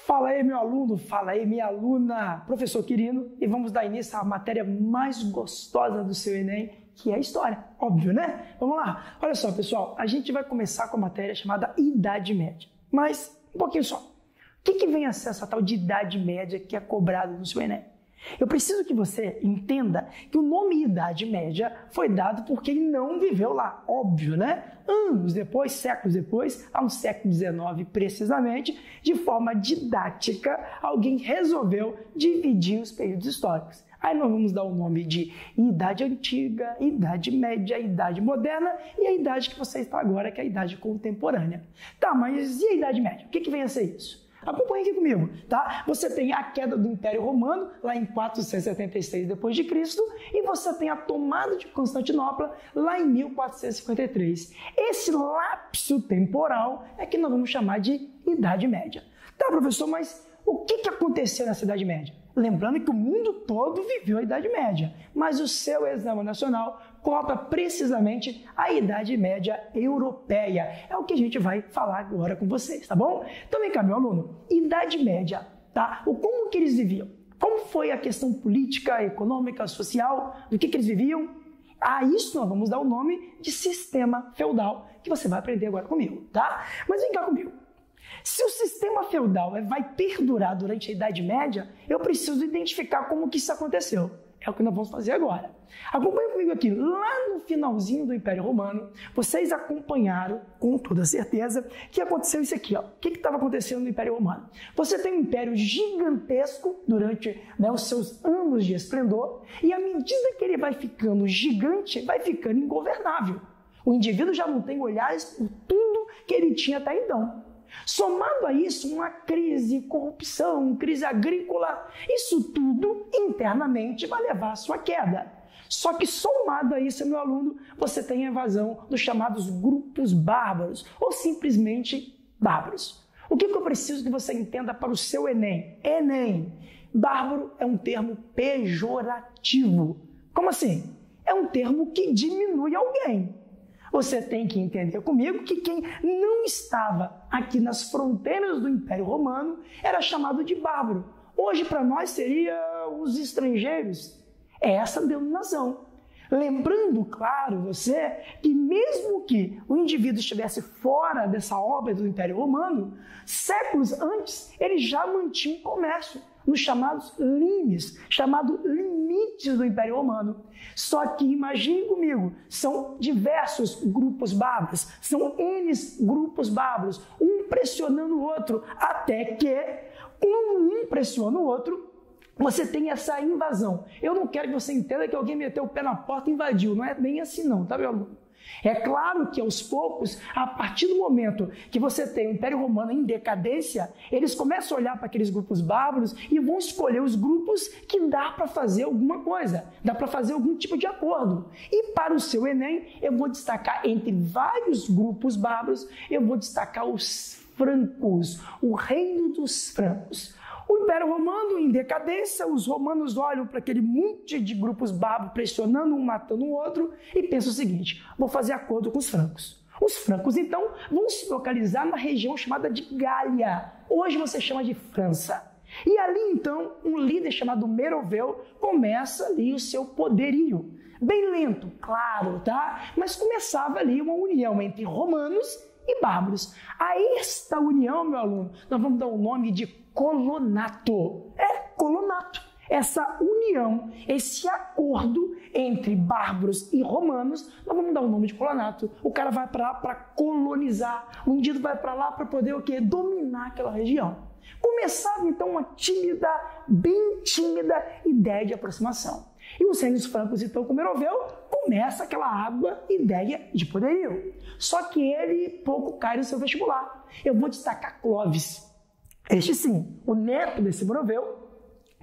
Fala aí, meu aluno, fala aí, minha aluna, professor Quirino, e vamos dar início à matéria mais gostosa do seu Enem, que é a história, óbvio, né? Vamos lá. Olha só, pessoal, a gente vai começar com a matéria chamada Idade Média, mas um pouquinho só. O que vem a ser essa tal de Idade Média que é cobrada no seu Enem? Eu preciso que você entenda que o nome Idade Média foi dado porque ele não viveu lá, óbvio, né? Anos depois, séculos depois, há um século XIX precisamente, de forma didática, alguém resolveu dividir os períodos históricos. Aí nós vamos dar o nome de Idade Antiga, Idade Média, Idade Moderna e a idade que você está agora, que é a Idade Contemporânea. Tá, mas e a Idade Média? O que vem a ser isso? Acompanhe aqui comigo, tá? Você tem a queda do Império Romano, lá em 476 d.C., e você tem a tomada de Constantinopla, lá em 1453. Esse lapso temporal é que nós vamos chamar de Idade Média. Tá, professor, mas o que aconteceu nessa Idade Média? Lembrando que o mundo todo viveu a Idade Média, mas o seu exame nacional cobra precisamente a Idade Média Europeia. É o que a gente vai falar agora com vocês, tá bom? Então vem cá, meu aluno. Idade Média, tá? Como que eles viviam? Como foi a questão política, econômica, social? Do que eles viviam? A isso nós vamos dar o nome de sistema feudal, que você vai aprender agora comigo, tá? Mas vem cá comigo. Se o sistema feudal vai perdurar durante a Idade Média, eu preciso identificar como que isso aconteceu. É o que nós vamos fazer agora. Acompanhe comigo aqui. Lá no finalzinho do Império Romano, vocês acompanharam, com toda certeza, que aconteceu isso aqui. Ó. O que estava acontecendo no Império Romano? Você tem um império gigantesco durante os seus anos de esplendor, e à medida que ele vai ficando gigante, vai ficando ingovernável. O indivíduo já não tem olhares por tudo que ele tinha até então. Somado a isso, uma crise, corrupção, crise agrícola, isso tudo internamente vai levar à sua queda. Só que somado a isso, meu aluno, você tem a invasão dos chamados grupos bárbaros, ou simplesmente bárbaros. O que eu preciso que você entenda para o seu Enem? Enem, bárbaro é um termo pejorativo. Como assim? É um termo que diminui alguém. Você tem que entender comigo que quem não estava aqui nas fronteiras do Império Romano era chamado de bárbaro. Hoje, para nós, seria os estrangeiros. É essa a denominação. Lembrando, claro, você, que mesmo que o indivíduo estivesse fora dessa obra do Império Romano, séculos antes, ele já mantinha um comércio nos chamados limes, chamado limites do Império Romano. Só que imagine comigo, são diversos grupos bárbaros, são N grupos bárbaros, um pressionando o outro, até que, como um pressiona o outro, você tem essa invasão. Eu não quero que você entenda que alguém meteu o pé na porta e invadiu, não é bem assim não, tá, meu aluno? É claro que aos poucos, a partir do momento que você tem o Império Romano em decadência, eles começam a olhar para aqueles grupos bárbaros e vão escolher os grupos que dá para fazer alguma coisa, dá para fazer algum tipo de acordo. E para o seu Enem, eu vou destacar entre vários grupos bárbaros, eu vou destacar os francos, o reino dos francos. O Império Romano em decadência, os romanos olham para aquele monte de grupos bárbaros pressionando um, matando o outro e pensam o seguinte, vou fazer acordo com os francos. Os francos, então, vão se localizar na região chamada de Gália. Hoje você chama de França. E ali, então, um líder chamado Meroveu começa ali o seu poderio. Bem lento, claro, tá? Mas começava ali uma união entre romanos e bárbaros. A esta união, meu aluno, nós vamos dar o nome de colonato. Colonato. Essa união, esse acordo entre bárbaros e romanos, nós vamos dar o nome de colonato. O cara vai para lá para colonizar, o indivíduo vai para lá para poder o quê? Dominar aquela região. Começava então uma tímida, bem tímida ideia de aproximação. E os reinos francos, então, com Meroveu, começa aquela árdua ideia de poderio. Só que ele pouco cai no seu vestibular. Eu vou destacar Clovis. Este sim, o neto desse Meroveu,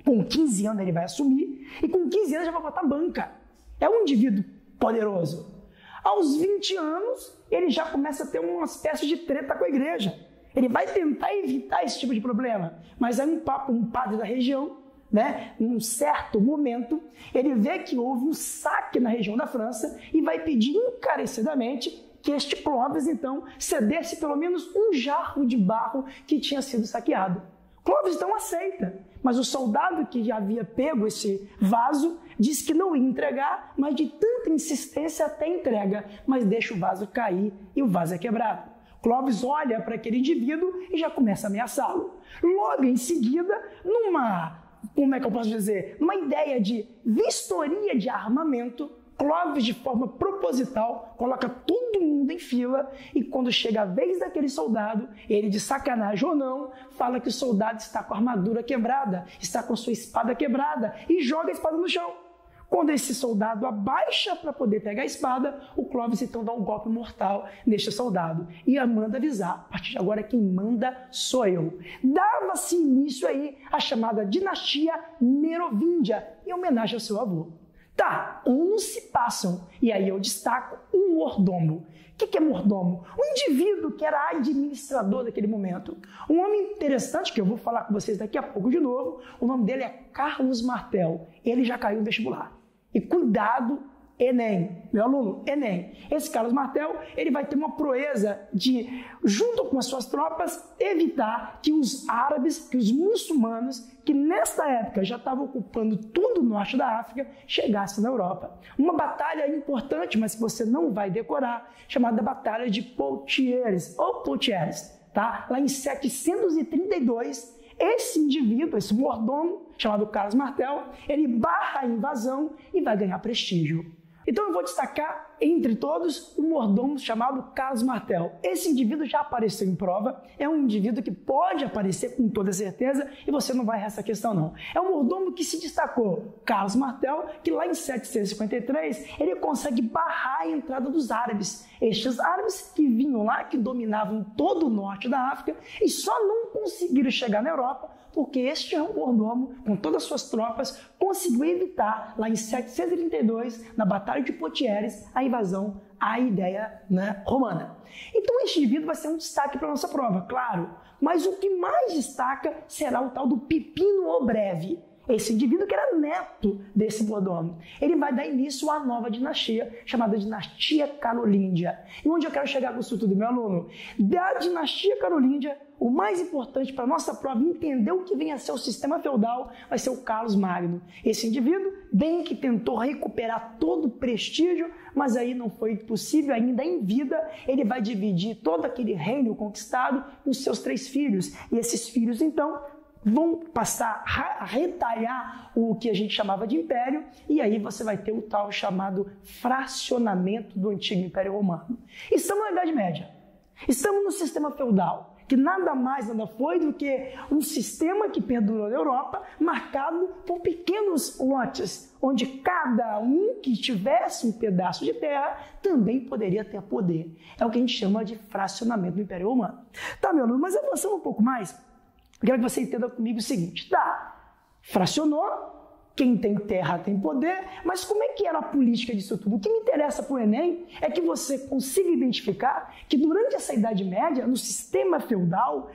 com 15 anos ele vai assumir, e com 15 anos já vai botar banca. É um indivíduo poderoso. Aos 20 anos, ele já começa a ter uma espécie de treta com a igreja. Ele vai tentar evitar esse tipo de problema, mas aí um padre da região, num certo momento, ele vê que houve um saque na região da França e vai pedir encarecidamente que este Clovis, então, cedesse pelo menos um jarro de barro que tinha sido saqueado. Clóvis então aceita, mas o soldado que já havia pego esse vaso diz que não ia entregar, mas de tanta insistência até entrega, mas deixa o vaso cair e o vaso é quebrado. Clóvis olha para aquele indivíduo e já começa a ameaçá-lo. Logo em seguida, numa ideia de vistoria de armamento, Clóvis, de forma proposital, coloca todo mundo em fila e quando chega a vez daquele soldado, ele, de sacanagem ou não, fala que o soldado está com a armadura quebrada, está com sua espada quebrada e joga a espada no chão. Quando esse soldado abaixa para poder pegar a espada, o Clóvis então dá um golpe mortal neste soldado e manda avisar: a partir de agora quem manda sou eu. Dava-se início aí a chamada dinastia Merovíngia, em homenagem ao seu avô. Tá, anos se passam e aí eu destaco um mordomo. O que é mordomo? Um indivíduo que era administrador daquele momento. Um homem interessante, que eu vou falar com vocês daqui a pouco de novo, o nome dele é Carlos Martel. Ele já caiu no vestibular. E cuidado, Enem, meu aluno, Enem. Esse Carlos Martel, ele vai ter uma proeza de, junto com as suas tropas, evitar que os árabes, que os muçulmanos, que nesta época já estavam ocupando todo o norte da África, chegassem na Europa. Uma batalha importante, mas que você não vai decorar, chamada Batalha de Poitiers, ou Poitiers, tá? Lá em 732, esse indivíduo, esse mordomo, chamado Carlos Martel, ele barra a invasão e vai ganhar prestígio. Então eu vou destacar, entre todos, um mordomo chamado Carlos Martel. Esse indivíduo já apareceu em prova, é um indivíduo que pode aparecer com toda certeza e você não vai errar essa questão não. É um mordomo que se destacou, Carlos Martel, que lá em 753 ele consegue barrar a entrada dos árabes. Estes árabes que vinham lá, que dominavam todo o norte da África e só não conseguiram chegar na Europa porque este mordomo, com todas as suas tropas, conseguiu evitar, lá em 732, na Batalha de Poitiers, a invasão à ideia romana. Então, este indivíduo vai ser um destaque para a nossa prova, claro, mas o que mais destaca será o tal do Pipino o Breve. Esse indivíduo que era neto desse mordomo. Ele vai dar início à nova dinastia, chamada Dinastia Carolíngia. E onde eu quero chegar com isso tudo, meu aluno? Da Dinastia Carolíngia, o mais importante para a nossa prova entender o que vem a ser o sistema feudal vai ser o Carlos Magno. Esse indivíduo, bem que tentou recuperar todo o prestígio, mas aí não foi possível ainda em vida. Ele vai dividir todo aquele reino conquistado com seus 3 filhos. E esses filhos, então, vão passar a retalhar o que a gente chamava de império, e aí você vai ter o tal chamado fracionamento do antigo Império Romano. Estamos na Idade Média, estamos no sistema feudal, que nada mais nada foi do que um sistema que perdurou na Europa, marcado por pequenos lotes, onde cada um que tivesse um pedaço de terra também poderia ter poder. É o que a gente chama de fracionamento do Império Romano. Tá, meu aluno, mas avançando um pouco mais, eu quero que você entenda comigo o seguinte, fracionou, quem tem terra tem poder, mas como é que era a política disso tudo? O que me interessa para o Enem é que você consiga identificar que durante essa Idade Média, no sistema feudal,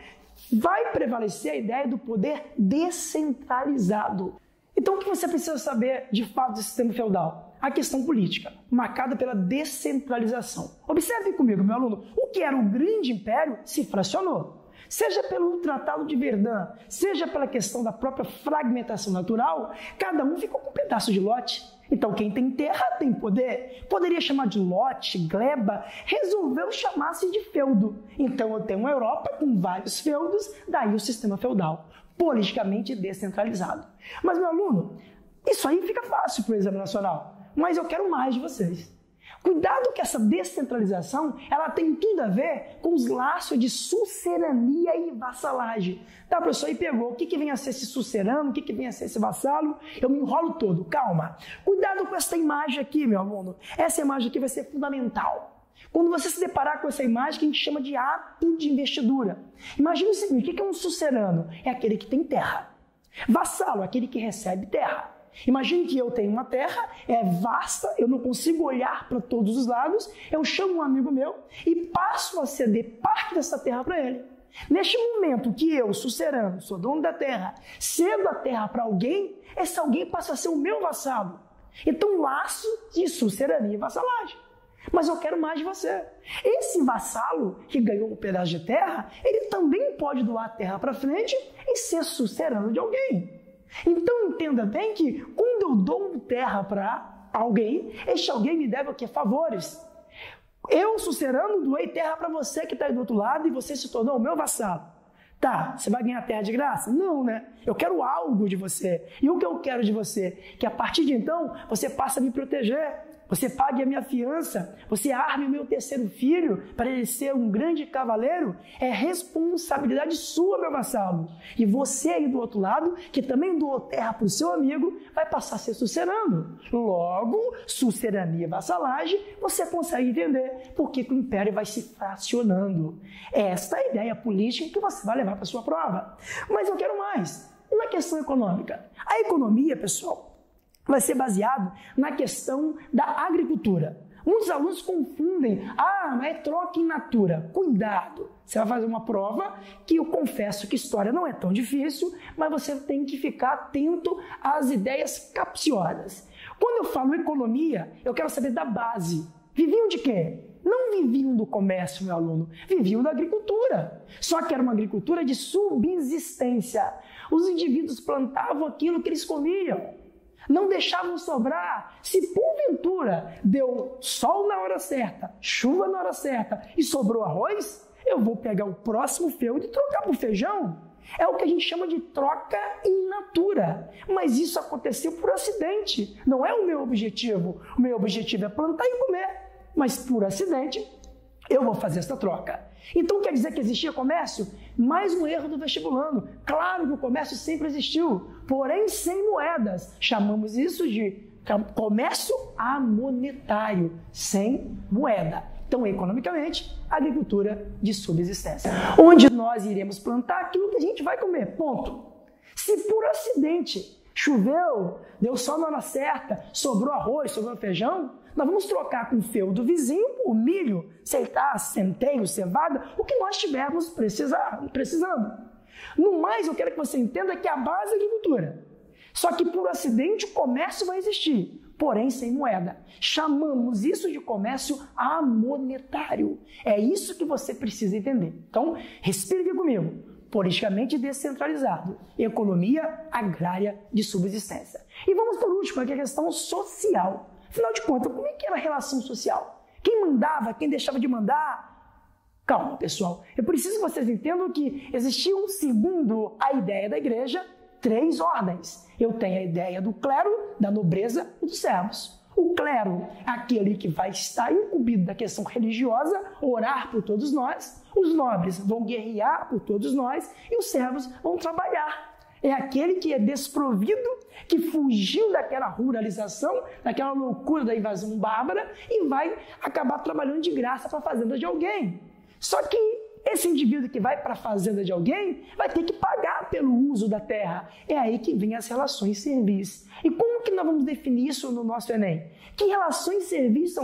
vai prevalecer a ideia do poder descentralizado. Então o que você precisa saber de fato do sistema feudal? A questão política, marcada pela descentralização. Observe comigo, meu aluno, o que era um grande império se fracionou. Seja pelo Tratado de Verdun, seja pela questão da própria fragmentação natural, cada um ficou com um pedaço de lote. Então quem tem terra tem poder. Poderia chamar de lote, gleba, resolveu chamar-se de feudo. Então eu tenho uma Europa com vários feudos, daí o sistema feudal, politicamente descentralizado. Mas meu aluno, isso aí fica fácil para o Exame Nacional, mas eu quero mais de vocês. Cuidado que essa descentralização, ela tem tudo a ver com os laços de sucerania e vassalagem. Tá, professor, aí pegou. O que vem a ser esse sucerano? O que vem a ser esse vassalo? Eu me enrolo todo. Calma. Cuidado com essa imagem aqui, meu aluno. Essa imagem aqui vai ser fundamental. Quando você se deparar com essa imagem que a gente chama de ato de investidura. Imagina o seguinte, o que é um sucerano? É aquele que tem terra. Vassalo, aquele que recebe terra. Imagine que eu tenho uma terra, é vasta, eu não consigo olhar para todos os lados, eu chamo um amigo meu e passo a ceder parte dessa terra para ele. Neste momento que eu, sucerano, sou dono da terra, cedo a terra para alguém, esse alguém passa a ser o meu vassalo. Então, laço de sucerania e vassalagem. mas eu quero mais de você. Esse vassalo que ganhou um pedaço de terra, ele também pode doar a terra para frente e ser sucerano de alguém. Então entenda bem que quando eu dou terra para alguém, este alguém me deve o quê? Favores. Eu, sucerano, doei terra para você que está aí do outro lado e você se tornou o meu vassalo. Tá, você vai ganhar terra de graça? Não, né? Eu quero algo de você. E o que eu quero de você? Que a partir de então, você passe a me proteger. Você pague a minha fiança, você arme o meu terceiro filho para ele ser um grande cavaleiro, é responsabilidade sua, meu vassalo. E você aí do outro lado, que também doou terra para o seu amigo, vai passar a ser sucerano. Logo, sucerania e vassalagem, você consegue entender por que o império vai se fracionando. Esta é a ideia política que você vai levar para a sua prova. Mas eu quero mais. Na questão econômica. A economia, pessoal, vai ser baseado na questão da agricultura. Muitos alunos confundem, mas é troca in natura. Cuidado, você vai fazer uma prova que eu confesso que história não é tão difícil, mas você tem que ficar atento às ideias capciosas. Quando eu falo economia, eu quero saber da base. Viviam de quê? Não viviam do comércio, meu aluno, viviam da agricultura. Só que era uma agricultura de subsistência. Os indivíduos plantavam aquilo que eles comiam. Não deixavam sobrar. Se porventura deu sol na hora certa, chuva na hora certa e sobrou arroz, eu vou pegar o próximo feudo e trocar por feijão. É o que a gente chama de troca in natura. Mas isso aconteceu por acidente. Não é o meu objetivo. O meu objetivo é plantar e comer. Mas por acidente, eu vou fazer essa troca. Então quer dizer que existia comércio? Mais um erro do vestibulando. Claro que o comércio sempre existiu, porém sem moedas. Chamamos isso de comércio amonetário, sem moeda. Então, economicamente, agricultura de subsistência, onde nós iremos plantar aquilo que a gente vai comer, ponto. Se por acidente choveu, deu sol na hora certa, sobrou arroz, sobrou feijão, nós vamos trocar com o feudo vizinho o milho, seitá, centeio, cevada, o que nós tivermos precisando. No mais, eu quero que você entenda que a base é a agricultura. Só que por acidente o comércio vai existir, porém sem moeda. Chamamos isso de comércio amonetário. É isso que você precisa entender. Então, respire aqui comigo. Politicamente descentralizado. Economia agrária de subsistência. E vamos por último aqui a questão social. Afinal de contas, como é que era a relação social? Quem mandava, quem deixava de mandar? Calma, pessoal. Eu preciso que vocês entendam que existiam, segundo a ideia da igreja, 3 ordens. Eu tenho a ideia do clero, da nobreza e dos servos. O clero é aquele que vai estar incumbido da questão religiosa, orar por todos nós. Os nobres vão guerrear por todos nós e os servos vão trabalhar. É aquele que é desprovido, que fugiu daquela ruralização, daquela loucura da invasão bárbara e vai acabar trabalhando de graça para a fazenda de alguém. Só que esse indivíduo que vai para a fazenda de alguém vai ter que pagar pelo uso da terra. É aí que vem as relações serviço. E como que nós vamos definir isso no nosso Enem? Que relações serviço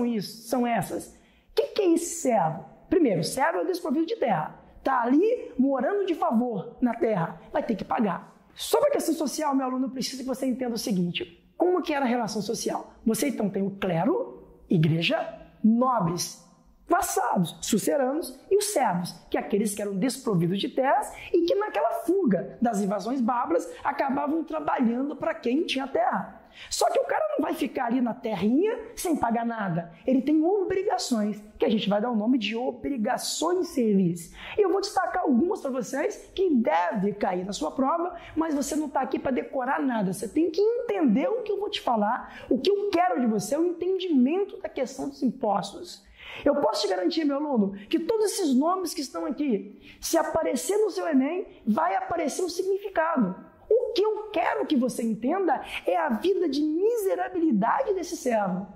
são essas? O que é esse servo? Primeiro, servo é o desprovido de terra. Está ali morando de favor na terra, vai ter que pagar. Sobre a questão social, meu aluno, eu preciso que você entenda o seguinte. Como que era a relação social? Você então tem o clero, igreja, nobres, vassalos, suceranos e os servos, que é aqueles que eram desprovidos de terras e que naquela fuga das invasões bárbaras acabavam trabalhando para quem tinha terra. Só que o cara não vai ficar ali na terrinha sem pagar nada. Ele tem obrigações, que a gente vai dar o nome de obrigações de serviço. E eu vou destacar algumas para vocês que devem cair na sua prova, mas você não está aqui para decorar nada. Você tem que entender o que eu vou te falar. O que eu quero de você é o entendimento da questão dos impostos. Eu posso te garantir, meu aluno, que todos esses nomes que estão aqui, se aparecer no seu Enem, vai aparecer o significado. O que eu quero que você entenda é a vida de miserabilidade desse servo.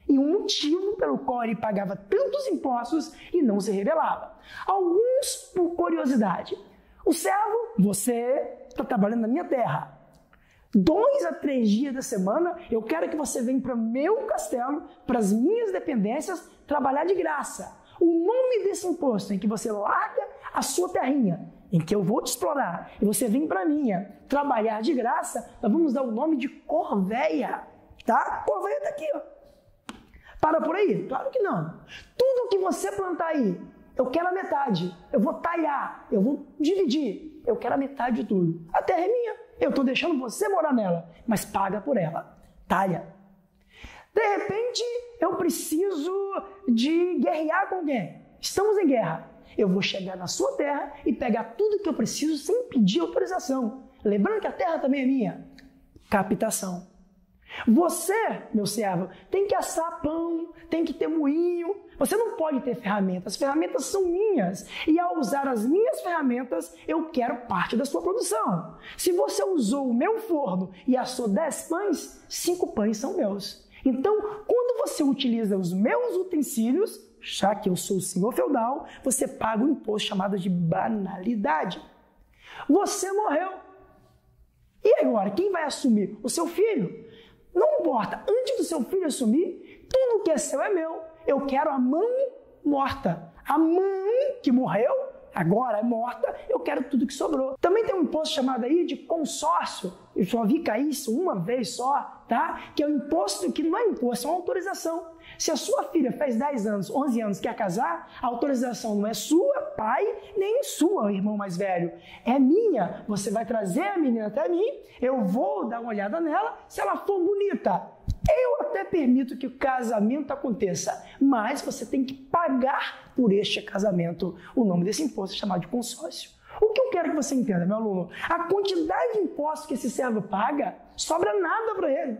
E um motivo pelo qual ele pagava tantos impostos e não se rebelava. Alguns por curiosidade. O servo, você está trabalhando na minha terra. 2 a 3 dias da semana, eu quero que você venha para o meu castelo, para as minhas dependências, trabalhar de graça. O nome desse imposto em que você larga a sua terrinha, em que eu vou te explorar, e você vem para a minha trabalhar de graça, nós vamos dar o nome de corvéia, tá? Corvéia está aqui, ó. Para por aí? Claro que não. Tudo que você plantar aí, eu quero a metade. Eu vou talhar, eu vou dividir. Eu quero a metade de tudo. A terra é minha. Eu estou deixando você morar nela, mas paga por ela. Talha. De repente, eu preciso de guerrear com alguém. Estamos em guerra. Eu vou chegar na sua terra e pegar tudo que eu preciso sem pedir autorização. Lembrando que a terra também é minha. Captação. Você, meu servo, tem que assar pão, tem que ter moinho. Você não pode ter ferramentas. As ferramentas são minhas. E ao usar as minhas ferramentas, eu quero parte da sua produção. Se você usou o meu forno e assou 10 pães, 5 pães são meus. Então, quando você utiliza os meus utensílios, já que eu sou o senhor feudal, você paga um imposto chamado de banalidade. Você morreu. E agora, quem vai assumir? O seu filho. Não importa, antes do seu filho assumir, tudo que é seu é meu. Eu quero a mãe morta. A mãe que morreu, agora é morta, eu quero tudo que sobrou. Também tem um imposto chamado aí de consórcio. Eu só vi cair isso uma vez só, tá? Que é um imposto que não é imposto, é uma autorização. Se a sua filha faz 10 anos, 11 anos, quer casar, a autorização não é sua, pai, nem sua, irmão mais velho. É minha. Você vai trazer a menina até mim, eu vou dar uma olhada nela, se ela for bonita, eu até permito que o casamento aconteça, mas você tem que pagar por este casamento. O nome desse imposto é chamado de consórcio. O que eu quero que você entenda, meu aluno? A quantidade de impostos que esse servo paga, sobra nada para ele.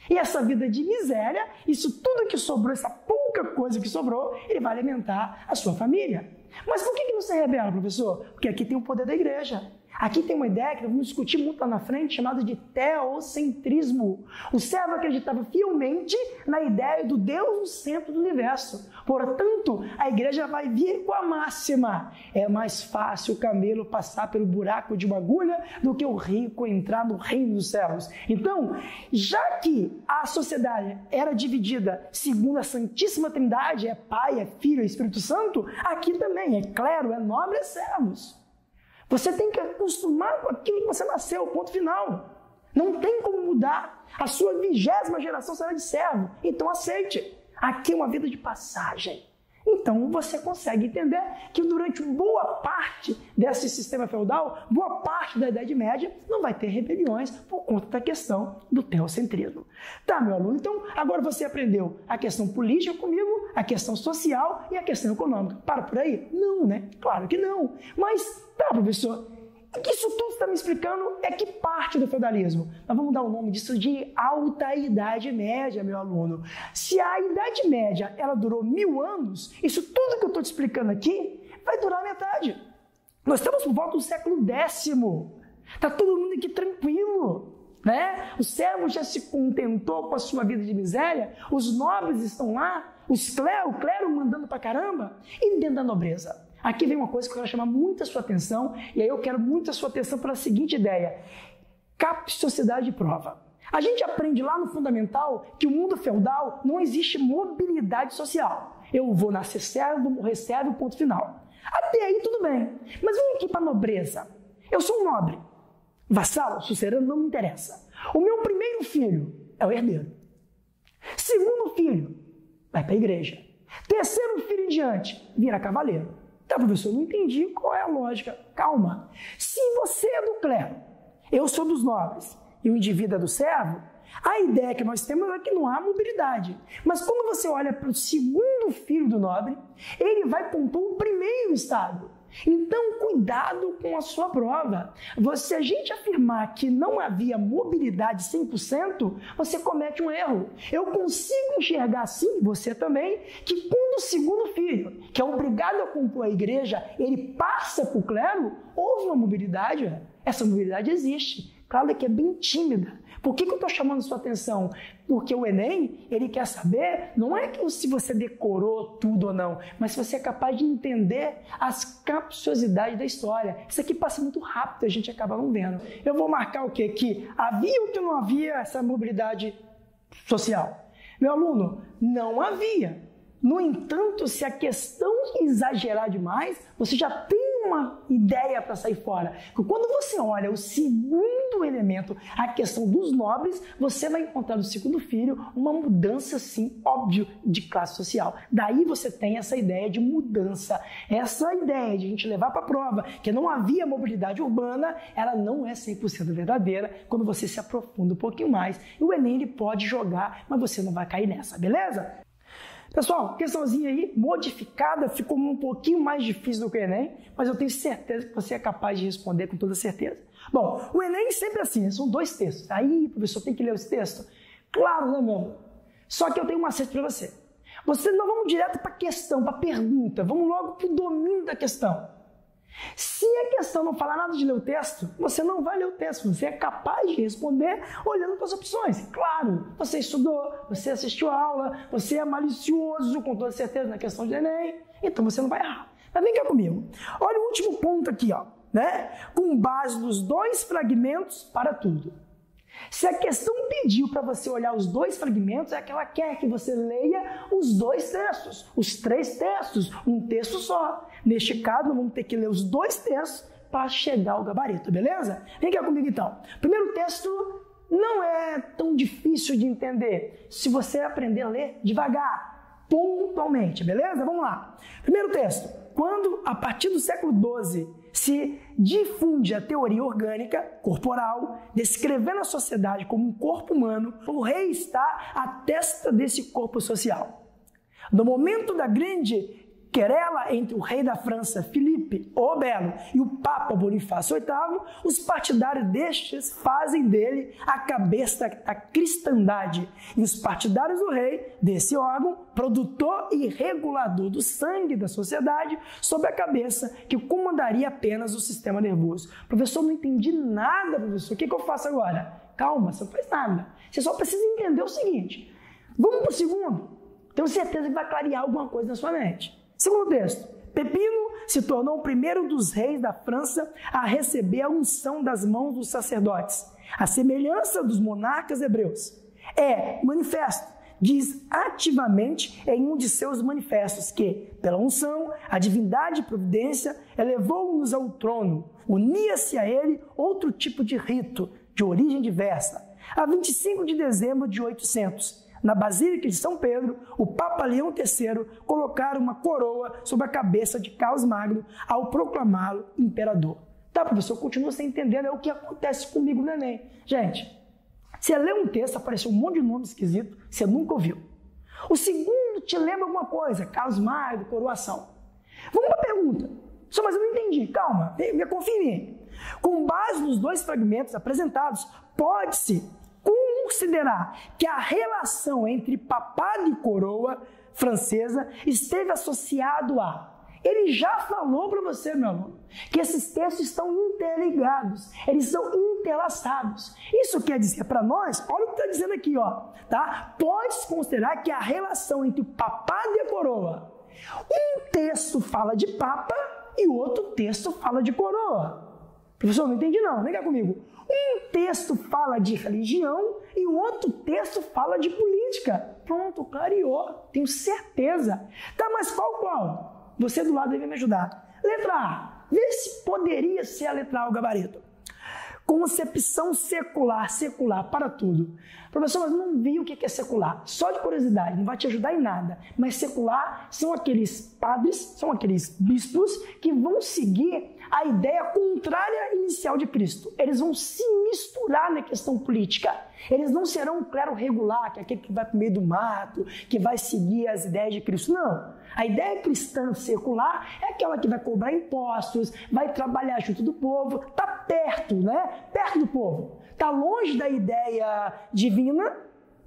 E essa vida de miséria, isso tudo que sobrou, essa pouca coisa que sobrou, ele vai alimentar a sua família. Mas por que não se rebela, professor? Porque aqui tem o poder da igreja. Aqui tem uma ideia que nós vamos discutir muito lá na frente, chamada de teocentrismo. O servo acreditava fielmente na ideia do Deus no centro do universo. Portanto, a igreja vai vir com a máxima: é mais fácil o camelo passar pelo buraco de uma agulha do que o rico entrar no reino dos céus. Então, já que a sociedade era dividida segundo a Santíssima Trindade, é Pai, é Filho, é Espírito Santo, aqui também é clero, é nobre, é servos. Você tem que acostumar com aquilo que você nasceu, ponto final. Não tem como mudar. A sua 20ª geração será de servo. Então aceite. Aqui é uma vida de passagem. Então você consegue entender que durante boa parte desse sistema feudal, boa parte da Idade Média, não vai ter rebeliões por conta da questão do teocentrismo. Tá, meu aluno? Então agora você aprendeu a questão política comigo, a questão social e a questão econômica. Para por aí? Não, né? Claro que não. Mas, tá, professor, o que isso tudo está me explicando é que parte do feudalismo. Nós vamos dar o nome disso de Alta Idade Média, meu aluno. Se a Idade Média ela durou 1000 anos, isso tudo que eu estou te explicando aqui vai durar metade. Nós estamos por volta do século X. Está todo mundo aqui tranquilo, né? O servo já se contentou com a sua vida de miséria, os nobres estão lá, o clero mandando pra caramba, e dentro da nobreza. Aqui vem uma coisa que eu quero chamar muito a sua atenção, e aí eu quero muito a sua atenção para a seguinte ideia: capciosidade de prova. A gente aprende lá no fundamental que o mundo feudal não existe mobilidade social. Eu vou nascer servo, vou morrer servo, ponto final. Até aí tudo bem, mas vamos aqui para a nobreza. Eu sou um nobre, vassalo, sucerano, não me interessa. O meu primeiro filho é o herdeiro. Segundo filho, vai para a igreja. Terceiro filho em diante, vira cavaleiro. Tá, professor, eu não entendi qual é a lógica. Calma. Se você é do clero, eu sou dos nobres e o indivíduo é do servo, a ideia que nós temos é que não há mobilidade. Mas quando você olha para o segundo filho do nobre, ele vai compor o primeiro estado. Então, cuidado com a sua prova. Se a gente afirmar que não havia mobilidade 100%, você comete um erro. Eu consigo enxergar assim, você também, que quando o segundo filho, que é obrigado a compor a igreja, ele passa para o clero, houve uma mobilidade. Essa mobilidade existe. Claro que é bem tímida. Por que eu estou chamando a sua atenção? Porque o Enem, ele quer saber, não é que se você decorou tudo ou não, mas se você é capaz de entender as capciosidades da história. Isso aqui passa muito rápido, a gente acaba não vendo. Eu vou marcar o quê? Que havia ou que não havia essa mobilidade social? Meu aluno, não havia. No entanto, se a questão exagerar demais, você já tem uma ideia para sair fora. Porque quando você olha o segundo elemento, a questão dos nobres, você vai encontrar no segundo filho uma mudança, sim, óbvio, de classe social. Daí você tem essa ideia de mudança. Essa ideia de a gente levar para a prova que não havia mobilidade urbana, ela não é 100% verdadeira quando você se aprofunda um pouquinho mais. E o Enem ele pode jogar, mas você não vai cair nessa, beleza? Pessoal, questãozinha aí, modificada, ficou um pouquinho mais difícil do que o Enem, mas eu tenho certeza que você é capaz de responder com toda certeza. Bom, o Enem sempre assim, são 2 textos. Aí, professor, tem que ler os textos? Claro, né, meu amor? Só que eu tenho um macete para você. Você não vamos direto para a questão, para a pergunta, vamos logo para o domínio da questão. Se a questão não falar nada de ler o texto, você não vai ler o texto, você é capaz de responder olhando para as opções. Claro, você estudou, você assistiu a aula, você é malicioso com toda certeza na questão de Enem, então você não vai errar. Mas vem cá comigo, olha o último ponto aqui, ó, né? Com base nos 2 fragmentos para tudo. Se a questão pediu para você olhar os 2 fragmentos, é que ela quer que você leia os 2 textos, os 3 textos, um texto só. Neste caso, nós vamos ter que ler os 2 textos para chegar ao gabarito, beleza? Vem cá comigo então. Primeiro texto não é tão difícil de entender se você aprender a ler devagar, pontualmente, beleza? Vamos lá. Primeiro texto. Quando, a partir do século XII, se difunde a teoria orgânica corporal, descrevendo a sociedade como um corpo humano, o rei está à testa desse corpo social. No momento da grande querela entre o rei da França, Filipe o Belo, e o Papa Bonifácio VIII, os partidários destes fazem dele a cabeça da cristandade, e os partidários do rei, desse órgão, produtor e regulador do sangue da sociedade, sob a cabeça que comandaria apenas o sistema nervoso. Professor, não entendi nada, professor. O que eu faço agora? Calma, você não faz nada. Você só precisa entender o seguinte. Vamos para o segundo? Tenho certeza que vai clarear alguma coisa na sua mente. Segundo texto, Pepino se tornou o primeiro dos reis da França a receber a unção das mãos dos sacerdotes, à semelhança dos monarcas hebreus. É manifesto, diz ativamente em um de seus manifestos que, pela unção, a divindade e providência elevou-nos ao trono, unia-se a ele outro tipo de rito, de origem diversa. A 25 de dezembro de 800, na Basílica de São Pedro, o Papa Leão III colocaram uma coroa sobre a cabeça de Carlos Magno ao proclamá-lo imperador. Tá, professor, continua sem entender o que acontece comigo no Enem. Gente, você lê um texto, apareceu um monte de nome esquisito, você nunca ouviu. O segundo te lembra alguma coisa, Carlos Magno, coroação. Vamos para a pergunta. Só, mas eu não entendi, calma, me confia em mim. Com base nos 2 fragmentos apresentados, pode-se considerar que a relação entre papado e coroa francesa esteve associado a... Ele já falou para você, meu aluno, que esses textos estão interligados, eles são interlaçados. Isso quer dizer para nós, olha o que está dizendo aqui, ó, tá? Pode-se considerar que a relação entre o papado e a coroa, um texto fala de papa e o outro texto fala de coroa. Professor, não entendi não, vem cá comigo. Um texto fala de religião e o outro texto fala de política. Pronto, clareou, tenho certeza. Tá, mas qual? Você do lado deve me ajudar. Letra A, vê se poderia ser a letra A o gabarito. Concepção secular para tudo. Professor, mas não vi o que é secular. Só de curiosidade, não vai te ajudar em nada. Mas secular são aqueles padres, são aqueles bispos que vão seguir a ideia contrária inicial de Cristo. Eles vão se misturar na questão política. Eles não serão um clero regular, que é aquele que vai para o meio do mato, que vai seguir as ideias de Cristo. Não. A ideia cristã secular é aquela que vai cobrar impostos, vai trabalhar junto do povo, está perto, né? Perto do povo. Está longe da ideia divina,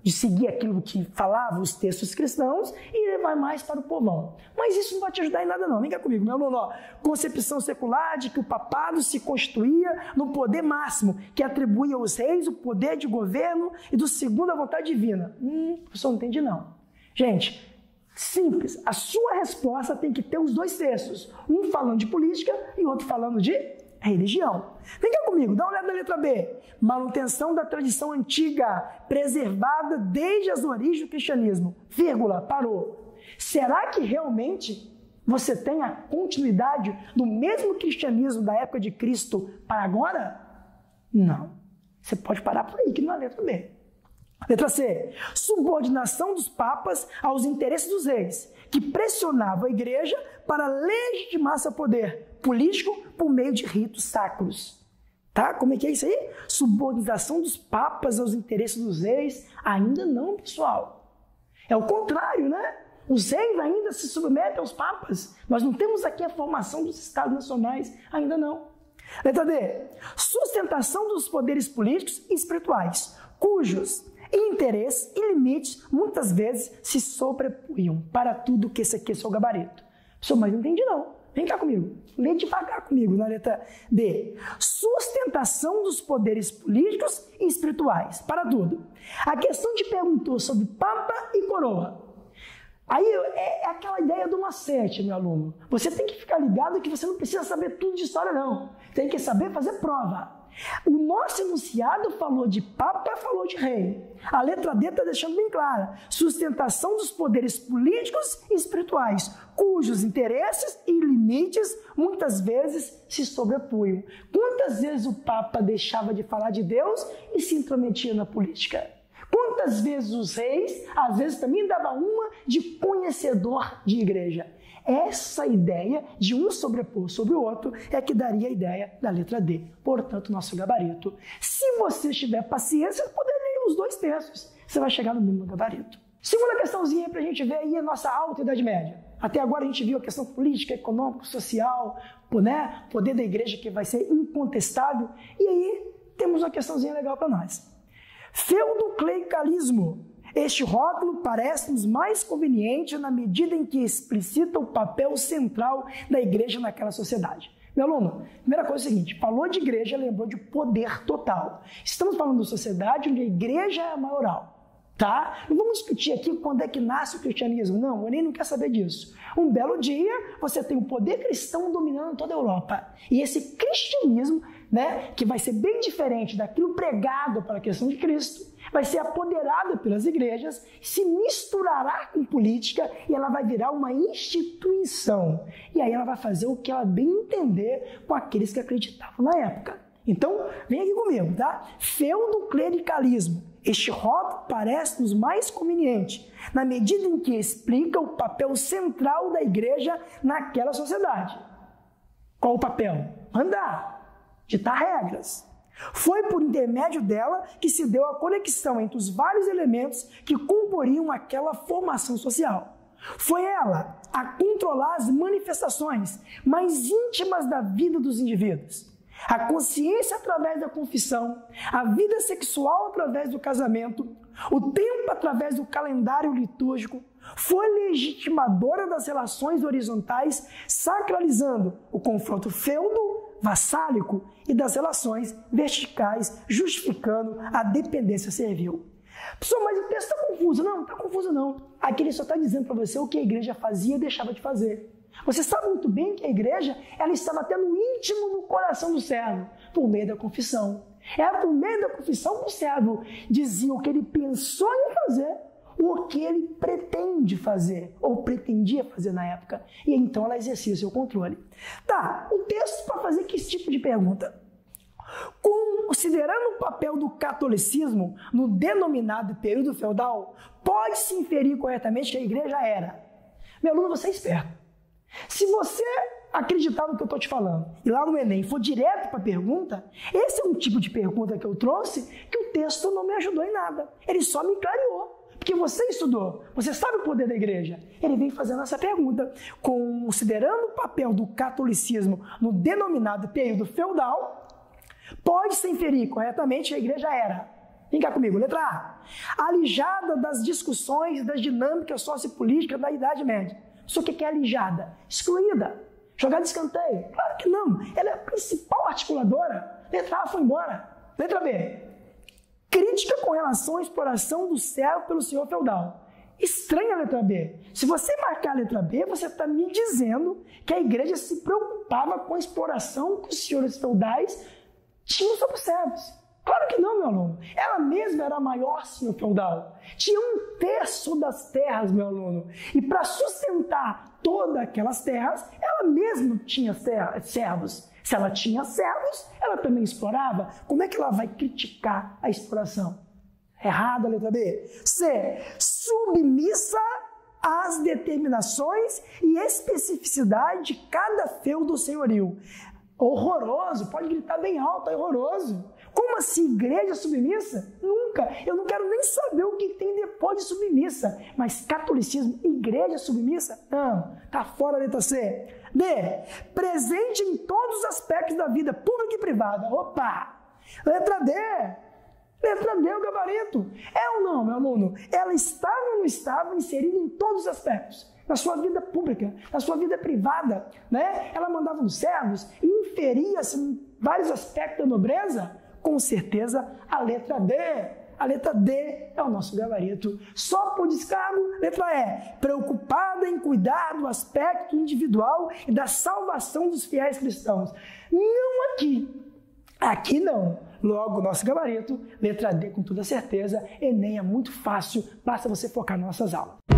de seguir aquilo que falavam os textos cristãos e vai mais para o povão. Mas isso não vai te ajudar em nada não. Vem cá comigo, meu aluno. Ó. Concepção secular de que o papado se constituía no poder máximo, que atribuía aos reis o poder de governo e do segundo a vontade divina. Professor, não entendi não. Gente, simples. A sua resposta tem que ter os 2 textos. Um falando de política e outro falando de religião. Vem cá comigo, dá uma olhada na letra B. Manutenção da tradição antiga, preservada desde as origens do cristianismo. Vírgula, parou. Será que realmente você tem a continuidade do mesmo cristianismo da época de Cristo para agora? Não. Você pode parar por aí, que não é a letra B. Letra C. Subordinação dos papas aos interesses dos reis, que pressionavam a igreja para legitimar seu poder político por meio de ritos sacros. Tá? Como é que é isso aí? Subordinação dos papas aos interesses dos reis? Ainda não, pessoal. É o contrário, né? Os reis ainda se submetem aos papas. Nós não temos aqui a formação dos estados nacionais, ainda não. Letra D. Sustentação dos poderes políticos e espirituais, cujos interesses e limites muitas vezes se sobrepunham para tudo que esse aqui é seu gabarito. Pessoal, mas não entendi não. Vem cá comigo. Lê devagar comigo na letra D. Sustentação dos poderes políticos e espirituais para tudo. A questão te perguntou sobre papa e coroa. Aí é aquela ideia do macete, meu aluno. Você tem que ficar ligado que você não precisa saber tudo de história, não. Tem que saber fazer prova. O nosso enunciado falou de papa, falou de rei. A letra D está deixando bem clara. Sustentação dos poderes políticos e espirituais, cujos interesses e limites muitas vezes se sobrepunham. Quantas vezes o papa deixava de falar de Deus e se intrometia na política? Quantas vezes os reis, às vezes também davam uma de conhecedor de igreja? Essa ideia de um sobrepor sobre o outro é que daria a ideia da letra D. Portanto, nosso gabarito. Se você tiver paciência, poder ler os 2 terços. Você vai chegar no mesmo gabarito. Segunda questãozinha para a gente ver aí a nossa alta Idade Média. Até agora a gente viu a questão política, econômica, social, né? Poder da igreja que vai ser incontestável. E aí temos uma questãozinha legal para nós. Feudoclericalismo. Este rótulo parece-nos mais conveniente na medida em que explicita o papel central da igreja naquela sociedade. Meu aluno, primeira coisa é a seguinte, falou de igreja, lembrou de poder total. Estamos falando de sociedade onde a igreja é a maioral, tá? Não vamos discutir aqui quando é que nasce o cristianismo, não, o Enem não quer saber disso. Um belo dia, você tem o poder cristão dominando toda a Europa. E esse cristianismo, né, que vai ser bem diferente daquilo pregado para a questão de Cristo, vai ser apoderada pelas igrejas, se misturará com política e ela vai virar uma instituição. E aí ela vai fazer o que ela bem entender com aqueles que acreditavam na época. Então, vem aqui comigo, tá? Feudoclericalismo. Este rótulo parece-nos mais conveniente, na medida em que explica o papel central da igreja naquela sociedade. Qual o papel? Mandar, ditar regras. Foi por intermédio dela que se deu a conexão entre os vários elementos que comporiam aquela formação social. Foi ela a controlar as manifestações mais íntimas da vida dos indivíduos. A consciência através da confissão, a vida sexual através do casamento, o tempo através do calendário litúrgico, foi legitimadora das relações horizontais, sacralizando o confronto feudo-vassálico e das relações verticais, justificando a dependência servil. Pessoal, mas o texto está confuso. Não, está confuso não. Aqui ele só está dizendo para você o que a igreja fazia e deixava de fazer. Você sabe muito bem que a igreja ela estava até no íntimo do coração do servo, por meio da confissão. Era por meio da confissão que o servo dizia o que ele pensou em fazer, o que ele pretende fazer, ou pretendia fazer na época. E então ela exercia o seu controle. Tá, o texto para fazer que tipo de pergunta? Considerando o papel do catolicismo no denominado período feudal, pode-se inferir corretamente que a igreja era. Meu aluno, você é esperto. Se você acreditar no que eu estou te falando e lá no Enem for direto para a pergunta, esse é um tipo de pergunta que eu trouxe que o texto não me ajudou em nada. Ele só me clareou. Porque você estudou, você sabe o poder da igreja. Ele vem fazendo essa pergunta. Considerando o papel do catolicismo no denominado período feudal, pode-se inferir corretamente que a igreja era. Vem cá comigo, letra A. Alijada das discussões das dinâmicas sociopolíticas da Idade Média. Isso o que é alijada? Excluída. Jogada de escanteio? Claro que não. Ela é a principal articuladora. Letra A foi embora. Letra B. Crítica com relação à exploração do servo pelo senhor feudal. Estranha a letra B. Se você marcar a letra B, você está me dizendo que a igreja se preocupava com a exploração que os senhores feudais tinham sobre os servos. Claro que não, meu aluno. Ela mesma era a maior senhor feudal. Tinha 1/3 das terras, meu aluno. E para sustentar todas aquelas terras, ela mesma tinha servos. Se ela tinha servos, ela também explorava. Como é que ela vai criticar a exploração? Errado a letra B. C. Submissa às determinações e especificidade de cada feudo senhorio. Horroroso, pode gritar bem alto, é horroroso. Como assim, igreja submissa? Nunca. Eu não quero nem saber o que tem depois de submissa. Mas catolicismo, igreja submissa? Não, tá fora a letra C. D. Presente em todos os aspectos da vida pública e privada. Opa! Letra D. Letra D, o gabarito. É ou não, meu aluno? Ela estava ou não estava inserida em todos os aspectos? Na sua vida pública, na sua vida privada, né? Ela mandava nos servos e inferia-se em vários aspectos da nobreza? Com certeza, a letra D. A letra D é o nosso gabarito. Só por descargo, letra E. Preocupada em cuidar do aspecto individual e da salvação dos fiéis cristãos. Não aqui. Aqui não. Logo, nosso gabarito, letra D com toda certeza. Enem é muito fácil, basta você focar nas nossas aulas.